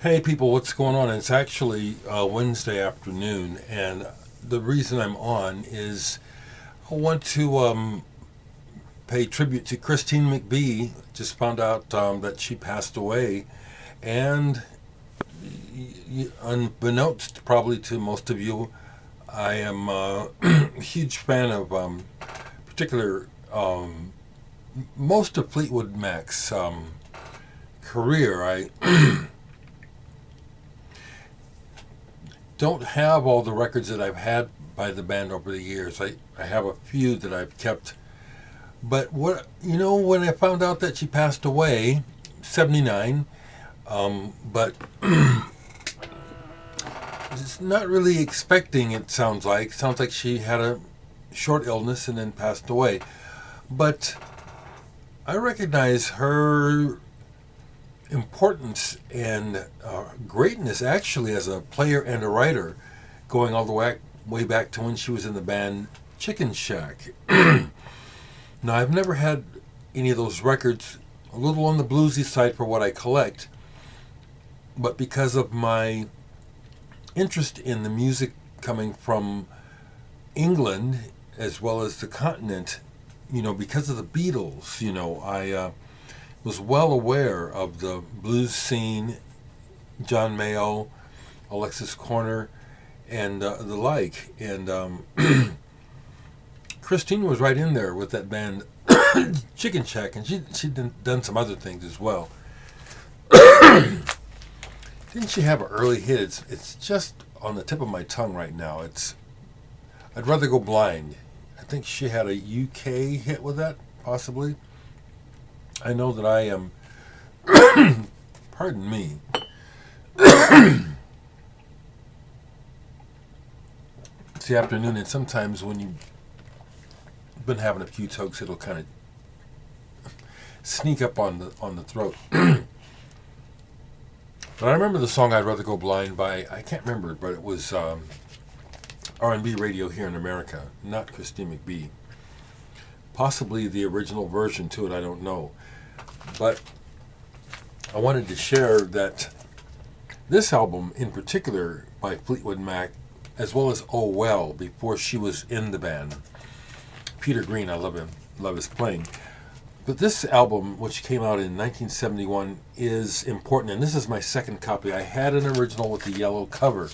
Hey people, what's going on? It's actually Wednesday afternoon, and the reason I'm on is I want to pay tribute to Christine McVie. Just found out that she passed away, and unbeknownst probably to most of you, I am a huge fan of particular most of Fleetwood Mac's career. I don't have all the records that I've had by the band over the years. I have a few that I've kept. But when I found out that she passed away, 79, but it's not really expecting, it sounds like. Sounds like she had a short illness and then passed away. But I recognize her importance and greatness actually as a player and a writer, going all the way back to when she was in the band Chicken Shack. Now, I've never had any of those records, a little on the bluesy side for what I collect, but because of my interest in the music coming from England as well as the continent, because of the Beatles, I was well aware of the blues scene, John Mayall, Alexis Corner, and the like. And Christine was right in there with that band Chicken Shack, and she'd done some other things as well. Didn't she have an early hit? It's just on the tip of my tongue right now. I'd rather go blind. I think she had a UK hit with that, possibly. I know that I am. Pardon me. It's the afternoon, and sometimes when you've been having a few tokes, it'll kind of sneak up on the throat. But I remember the song "I'd Rather Go Blind" by, I can't remember it, but it was R&B radio here in America, not Christine McVie. Possibly the original version to it, I don't know. But I wanted to share that this album in particular by Fleetwood Mac, as well as "Oh Well" before she was in the band. Peter Green, I love him, love his playing. But this album, which came out in 1971, is important, and this is my second copy. I had an original with the yellow cover,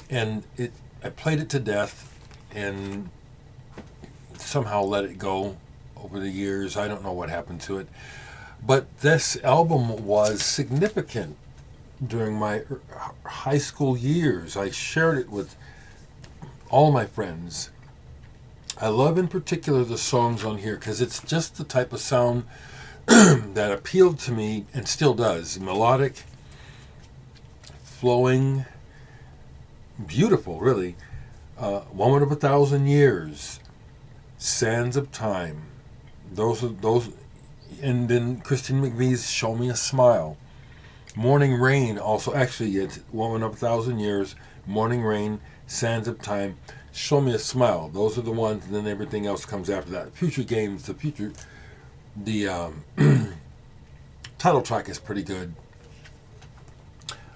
and I played it to death, and somehow let it go over the years. I don't know what happened to it. But this album was significant during my high school years. I shared it with all my friends. I love in particular the songs on here because it's just the type of sound that appealed to me and still does. Melodic, flowing, beautiful, really. Woman of a Thousand Years, Sands of Time. Those, and then Christine McVie's "Show Me a Smile." Morning Rain, also, actually, it's Woman of a Thousand Years, Morning Rain, Sands of Time, Show Me a Smile. Those are the ones, and then everything else comes after that. Future Games, the title track is pretty good.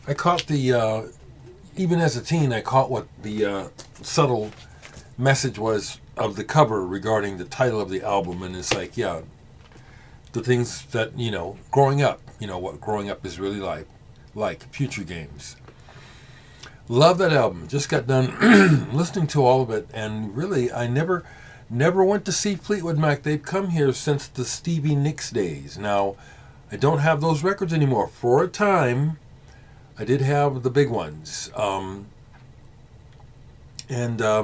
I caught even as a teen, I caught what the subtle message was of the cover regarding the title of the album, and it's like, yeah, the things that, growing up, what growing up is really like Future Games. Love that album. Just got done listening to all of it, and really, I never went to see Fleetwood Mac. They've come here since the Stevie Nicks days. Now, I don't have those records anymore. For a time, I did have the big ones. And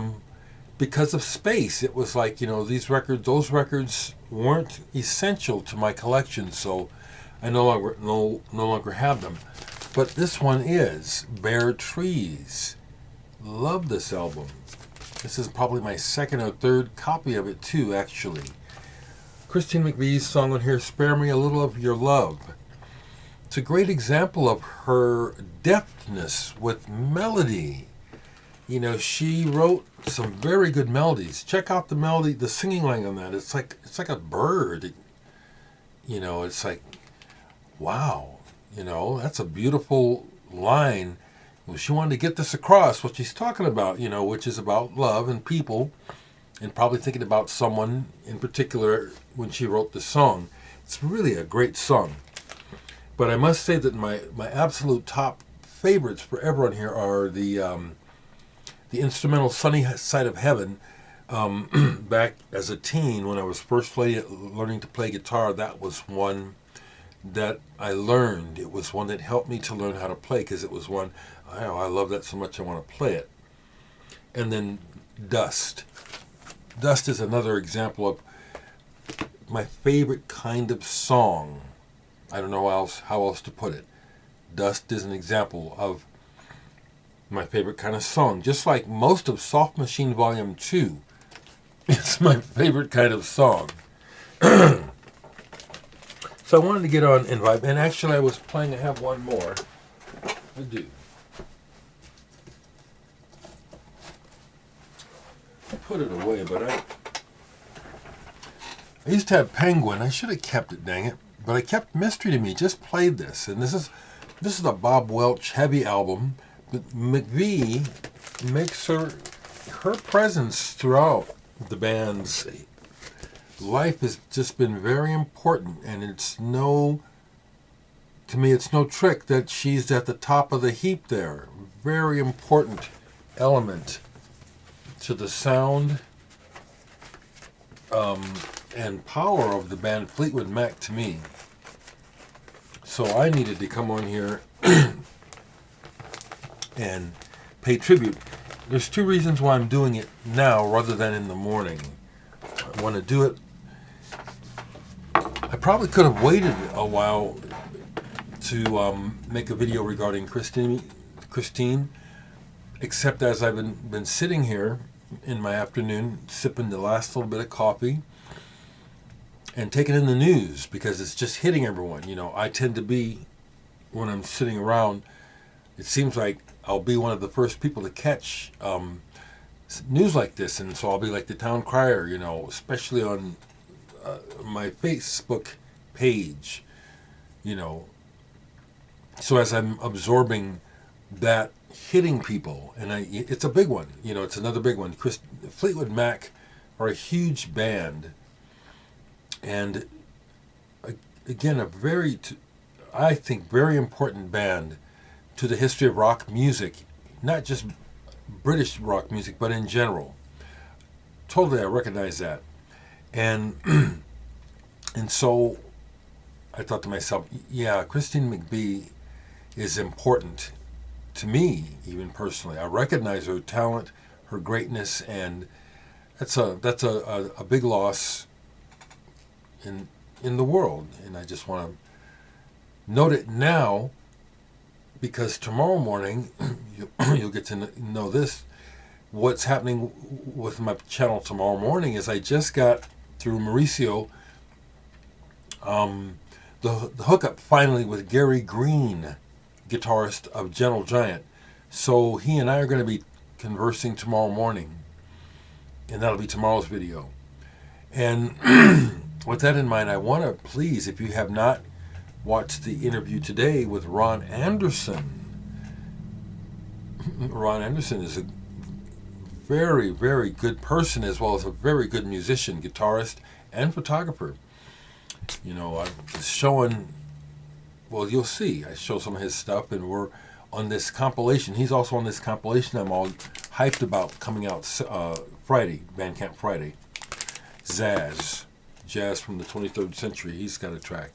because of space, it was like, those records weren't essential to my collection, so I no longer have them. But this one is Bare Trees. Love this album. This is probably my second or third copy of it too, actually. Christine McVie's song on here, "Spare Me a Little of Your Love." It's a great example of her deftness with melody. She wrote some very good melodies. Check out the melody, the singing line on that. It's like a bird. It's like, wow. That's a beautiful line. Well, she wanted to get this across, what she's talking about, which is about love and people, and probably thinking about someone in particular when she wrote this song. It's really a great song. But I must say that my absolute top favorites forever on here are the instrumental "Sunny Side of Heaven." Back as a teen, when I was first learning to play guitar, that was one that I learned. It was one that helped me to learn how to play, because it was one, I love that so much I want to play it. And then Dust. Dust is another example of my favorite kind of song. I don't know how else to put it. Dust is an example of my favorite kind of song. Just like most of Soft Machine Volume 2, it's my favorite kind of song. So I wanted to get on and vibe. And actually I was planning to have one more. I do. I put it away, but I used to have Penguin. I should have kept it, dang it. But I kept Mystery to Me. Just played this. And this is a Bob Welch heavy album. But McVie makes her presence throughout the band's life has just been very important, and to me it's no trick that she's at the top of the heap there. Very important element to the sound and power of the band Fleetwood Mac to me. So I needed to come on here and pay tribute. There's two reasons why I'm doing it now rather than in the morning. I want to do it. I probably could have waited a while to make a video regarding Christine, except as I've been sitting here in my afternoon, sipping the last little bit of coffee and taking in the news, because it's just hitting everyone. I tend to be, when I'm sitting around, it seems like I'll be one of the first people to catch news like this, and so I'll be like the town crier, especially on my Facebook page, So as I'm absorbing that hitting people, and it's a big one, it's another big one. Fleetwood Mac are a huge band, and again, I think, very important band to the history of rock music, not just British rock music, but in general. Totally, I recognize that. And and so I thought to myself, yeah, Christine McVie is important to me, even personally. I recognize her talent, her greatness, and that's a big loss in the world. And I just want to note it now, because tomorrow morning you'll get to know this. What's happening with my channel tomorrow morning is I just got through Mauricio the hookup finally with Gary Green, guitarist of Gentle Giant. So he and I are going to be conversing tomorrow morning, and that'll be tomorrow's video. And with that in mind, I want to please, if you have not watched the interview today with Ron Anderson. Ron Anderson is a very, very good person, as well as a very good musician, guitarist, and photographer. I was showing, well, you'll see. I show some of his stuff, and we're on this compilation. He's also on this compilation I'm all hyped about, coming out Friday, Bandcamp Friday. Jazz from the 23rd century. He's got a track.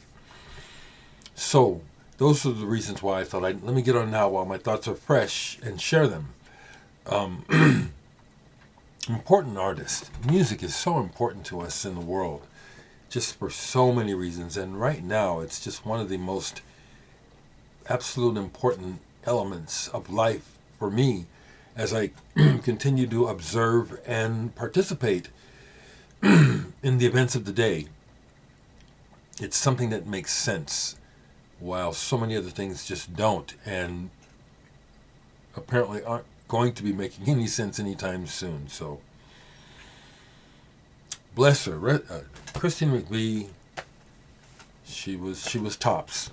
So those are the reasons why I thought let me get on now while my thoughts are fresh and share them. Important artist. Music is so important to us in the world, just for so many reasons. And right now, it's just one of the most absolute important elements of life for me, as I continue to observe and participate in the events of the day. It's something that makes sense, while so many other things just don't, and apparently aren't going to be making any sense anytime soon. So bless her. Christine McVie, she was tops.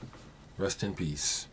Rest in peace.